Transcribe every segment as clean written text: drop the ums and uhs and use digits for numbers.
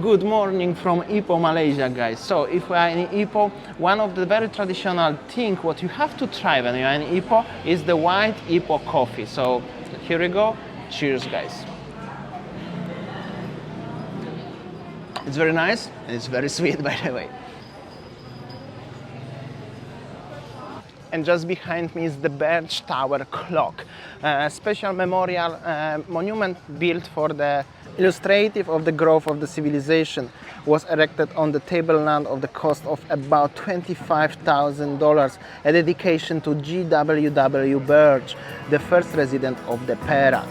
Good morning from Ipoh, Malaysia, guys. So if we are in Ipoh, one of the very traditional things what you have to try when you are in Ipoh is the white Ipoh coffee. So here we go. Cheers, guys. It's very nice and it's very sweet, by the way. And just behind me is the Birch Tower clock, a special memorial monument built for the illustrative of the growth of the civilization. Was erected on the tableland of the cost of about $25,000, a dedication to G.W.W. Birch, the first resident of the Perak.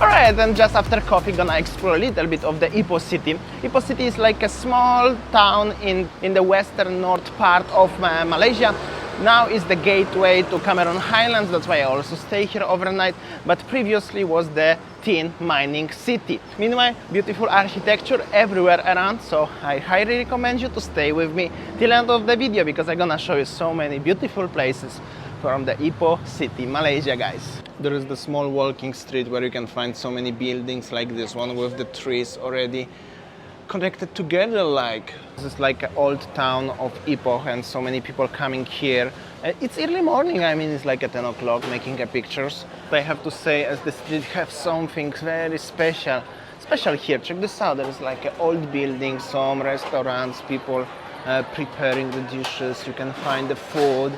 Alright, and just after coffee, gonna explore a little bit of the Ipoh City. Ipoh City is like a small town in the western north part of Malaysia. Now is the gateway to Cameron Highlands, that's why I also stay here overnight, but previously was the tin mining city. Meanwhile, beautiful architecture everywhere around, so I highly recommend you to stay with me till the end of the video because I'm gonna show you so many beautiful places from the Ipoh City, Malaysia, guys. There is the small walking street where you can find so many buildings like this one with the trees already connected together. Like this is like an old town of Ipoh and so many people coming here. It's early morning, I mean it's like at 10 o'clock making pictures. I have to say, as the street have something very special here. Check this out, there is like an old building, some restaurants, people preparing the dishes, you can find the food.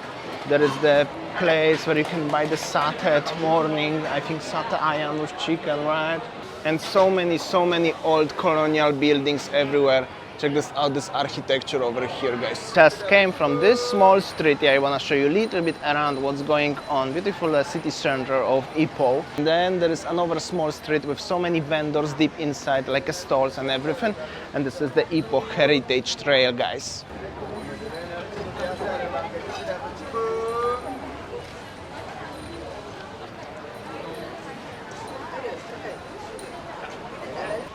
There is the place where you can buy the satay at morning, I think satay ayam with chicken, right? And so many old colonial buildings everywhere. Check this out, this architecture over here, guys. Just came from this small street. I want to show you a little bit around what's going on. Beautiful city center of Ipoh. And then there is another small street with so many vendors deep inside, like stalls and everything. And this is the Ipoh Heritage Trail, guys.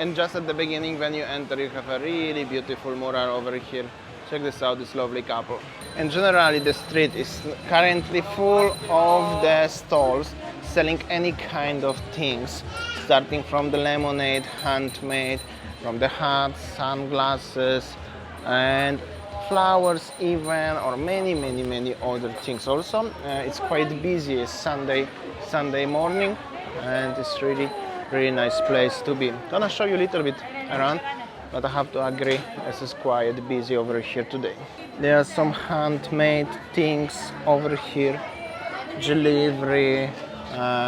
And just at the beginning, when you enter, you have a really beautiful mural over here. Check this out, this lovely couple. And generally, the street is currently full of the stalls selling any kind of things, starting from the lemonade, handmade, from the hats, sunglasses, and flowers even, or many other things. Also, it's quite busy. It's Sunday morning, and it's really nice place to be. Gonna show you a little bit around, but I have to agree, this is quite busy over here today. There are some handmade things over here, jewelry,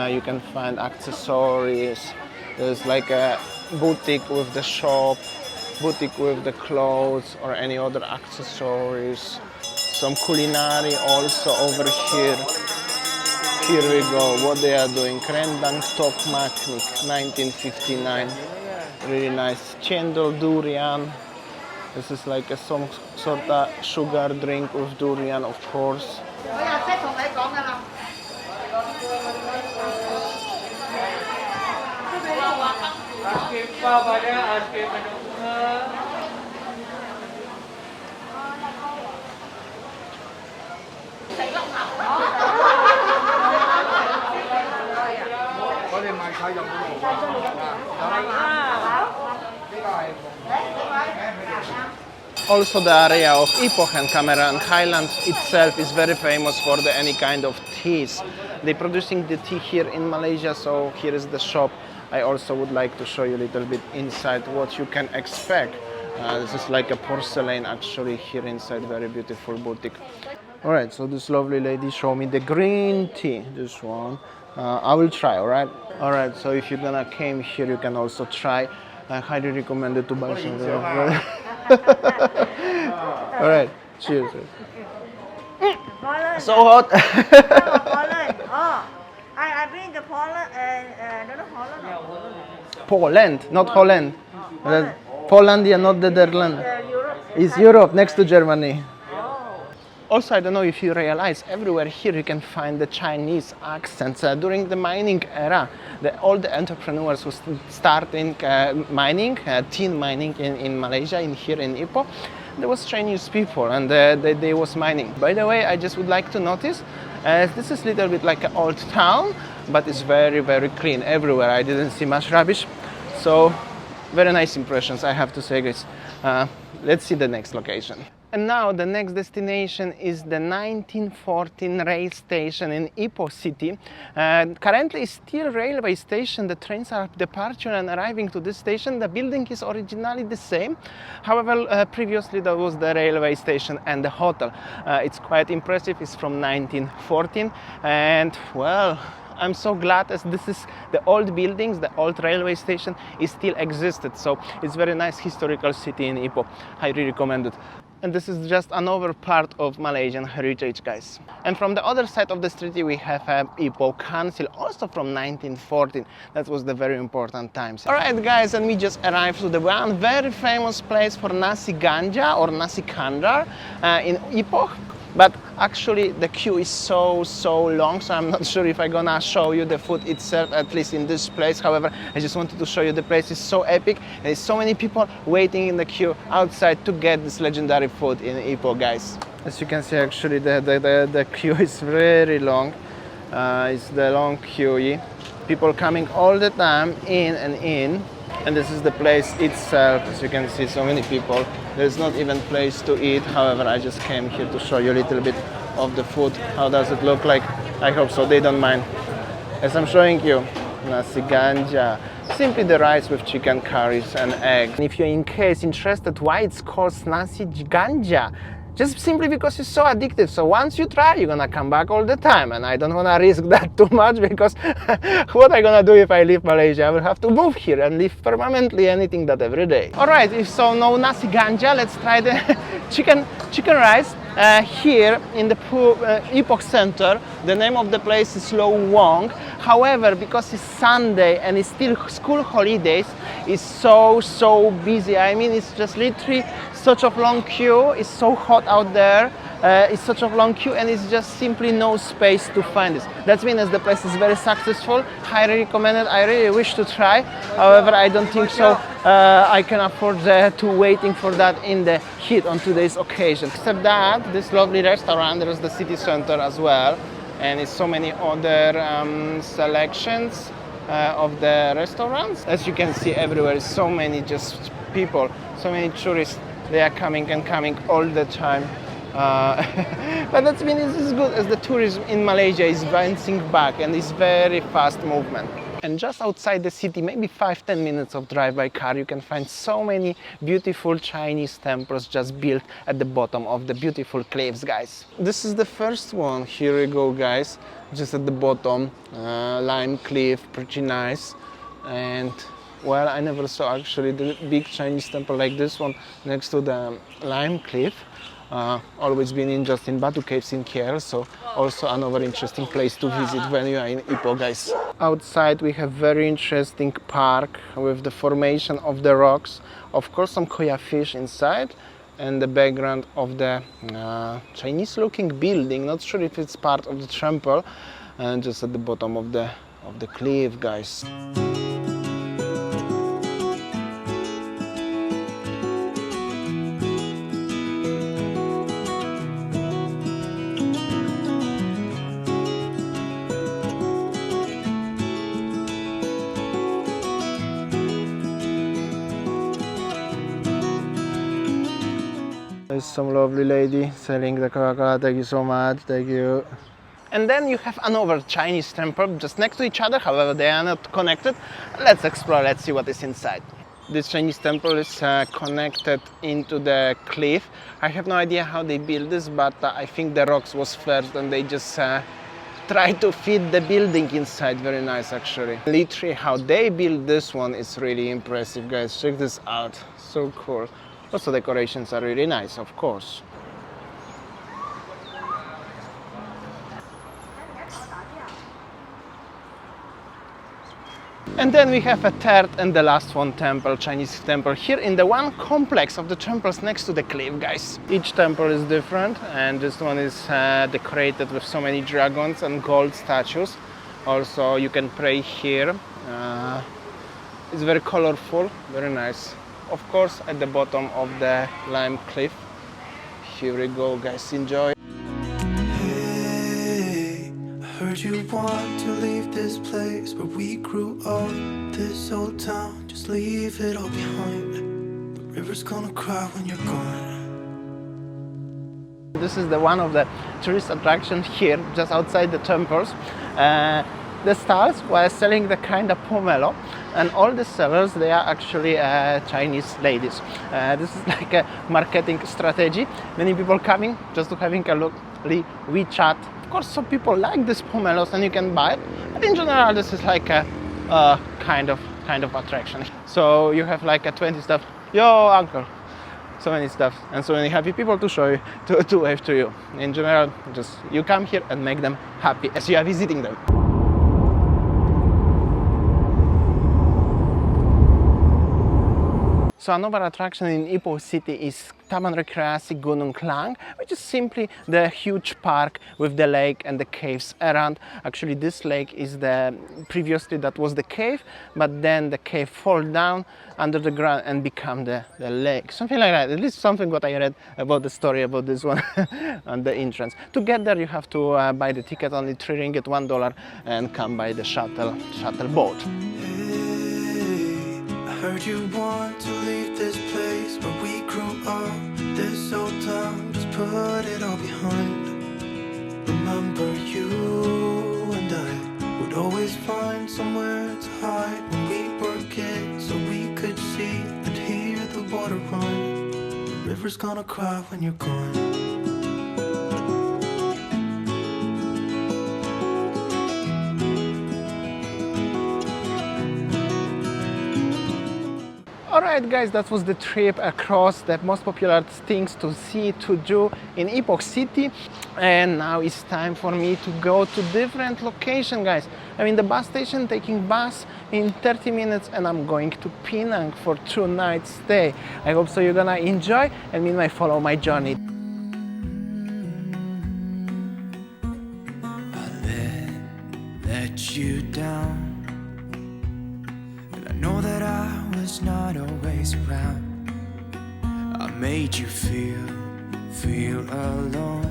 you can find accessories. There's like a boutique with the shop, boutique with the clothes or any other accessories. Some culinary also over here. Here we go, what they are doing. Rendang Tok Maknik, 1959. Really nice. Chendol durian. This is like some sort of sugar drink with durian, of course. Also, the area of Ipoh and Cameron Highlands itself is very famous for any kind of teas. They're producing the tea here in Malaysia, so here is the shop. I also would like to show you a little bit inside what you can expect. This is like a porcelain actually here inside, very beautiful boutique. Alright, so this lovely lady showed me the green tea, this one. I will try, alright? Alright, so if you're gonna came here, you can also try. I highly recommend it to buy some. Alright, cheers. So hot. Poland. Oh, I bring the Poland and no Holland. Poland, not Holland. Poland, yeah, not the Netherlands. Europe. It's Europe, next to Germany. Oh. Also, I don't know if you realize, everywhere here you can find the Chinese accents. During the mining era, all the entrepreneurs who starting mining, tin mining in Malaysia, here in Ipoh, there was Chinese people, and they was mining. By the way, I just would like to notice, this is a little bit like an old town, but it's very, very clean everywhere. I didn't see much rubbish, so very nice impressions, I have to say, guys. Let's see the next location. And now the next destination is the 1914 rail station in Ipoh City. Currently it's still railway station. The trains are departing and arriving to this station. The building is originally the same. However, previously there was the railway station and the hotel. It's quite impressive. It's from 1914, and well, I'm so glad as this is the old buildings, the old railway station is still existed. So it's very nice historical city in Ipoh. I really recommend it. And this is just another part of Malaysian heritage, guys. And from the other side of the street we have Ipoh Council, also from 1914. That was the very important times. Alright guys, and we just arrived to the one very famous place for Nasi Ganja or Nasi Kandar in Ipoh. But actually the queue is so long, so I'm not sure if I'm gonna show you the food itself, at least in this place. However, I just wanted to show you the place is so epic. There's so many people waiting in the queue outside to get this legendary food in Ipoh, guys. As you can see, actually the queue is very long. It's the long queue. People coming all the time in and in. And this is the place itself. As you can see, so many people. There's not even place to eat. However, I just came here to show you a little bit of the food. How does it look like? I hope so they don't mind. As I'm showing you, Nasi Ganja. Simply the rice with chicken curries and eggs. And if you're in case interested why it's called Nasi Ganja, just simply because it's so addictive. So once you try, you're gonna come back all the time. And I don't wanna risk that too much, because what I gonna do if I leave Malaysia? I will have to move here and live permanently and eating that every day. Alright, if so no Nasi Ganja, let's try the chicken rice. Here in the Ipoh Center, the name of the place is Lo Wong. However, because it's Sunday and it's still school holidays, it's so busy. I mean, it's just literally such a long queue. It's so hot out there. It's such a long queue, and it's just simply no space to find this. That means the place is very successful. Highly recommended. I really wish to try. However, I don't think so. I can afford to waiting for that in the heat on today's occasion. Except that this lovely restaurant, there is the city center as well, and it's so many other selections of the restaurants. As you can see, everywhere is so many just people, so many tourists. They are coming all the time. But that means it's as good as the tourism in Malaysia is bouncing back, and it's very fast movement. And just outside the city, maybe 5-10 minutes of drive by car, you can find so many beautiful Chinese temples just built at the bottom of the beautiful cliffs, guys. This is the first one. Here we go, guys. Just at the bottom, lime cliff, pretty nice. And well, I never saw actually the big Chinese temple like this one next to the lime cliff. Always been in Batu Caves in KL, so also another interesting place to visit when you are in Ipoh, guys. Outside we have very interesting park with the formation of the rocks. Of course, some koya fish inside, and the background of the Chinese looking building. Not sure if it's part of the temple, and just at the bottom of the cliff, guys. There's some lovely lady selling the Coca-Cola. Thank you so much. Thank you. And then you have another Chinese temple just next to each other. However, they are not connected. Let's explore. Let's see what is inside. This Chinese temple is connected into the cliff. I have no idea how they built this, but I think the rocks was first, and they just tried to fit the building inside. Very nice, actually. Literally, how they built this one is really impressive, guys. Check this out. So cool. Also, decorations are really nice, of course. And then we have a third and the last one temple, Chinese temple, here in the one complex of the temples next to the cliff, guys. Each temple is different, and this one is decorated with so many dragons and gold statues. Also, you can pray here. It's very colorful, very nice. Of course, at the bottom of the lime cliff. Here we go, guys, enjoy. Hey, I heard you want to leave this place where we grew up. This old town, just leave it all behind. The river's gonna cry when you're gone. This is one of the tourist attractions here, just outside the temples. The stalls were selling the kind of pomelo, and all the sellers, they are actually Chinese ladies. This is like a marketing strategy. Many people coming just to having a look, we chat. Of course, some people like these pomelos and you can buy it, but in general, this is like a kind of attraction. So you have like a 20 stuff. Yo, uncle. So many stuff and so many happy people to show you, to wave to you. In general, just you come here and make them happy as you are visiting them. So another attraction in Ipoh City is Taman Rekreasi Gunung Klang, which is simply the huge park with the lake and the caves around. Actually, this lake is previously that was the cave, but then the cave fall down under the ground and become the lake. Something like that. At least something what I read about the story about this one on the entrance. To get there, you have to buy the ticket, only 3 ringgit, $1, and come by the shuttle boat. Heard you want to leave this place where we grew up. This old town, just put it all behind. Remember you and I would always find somewhere to hide when we were kids, so we could see and hear the water run. The river's gonna cry when you're gone. Alright guys, that was the trip across the most popular things to see, to do in Ipoh City, and now it's time for me to go to different location, guys. I'm in the bus station taking bus in 30 minutes and I'm going to Penang for 2 nights stay. I hope so you're gonna enjoy and meanwhile follow my journey. I let you down, and I know that I was not always around. I made you feel alone.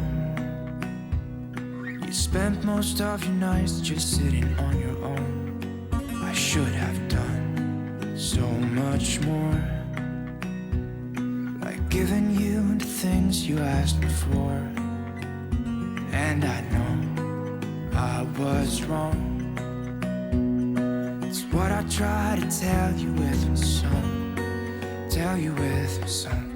You spent most of your nights just sitting on your own. I should have done so much more, like giving you the things you asked me for. And I know I was wrong. It's what I try to tell you with my song, tell you with my song.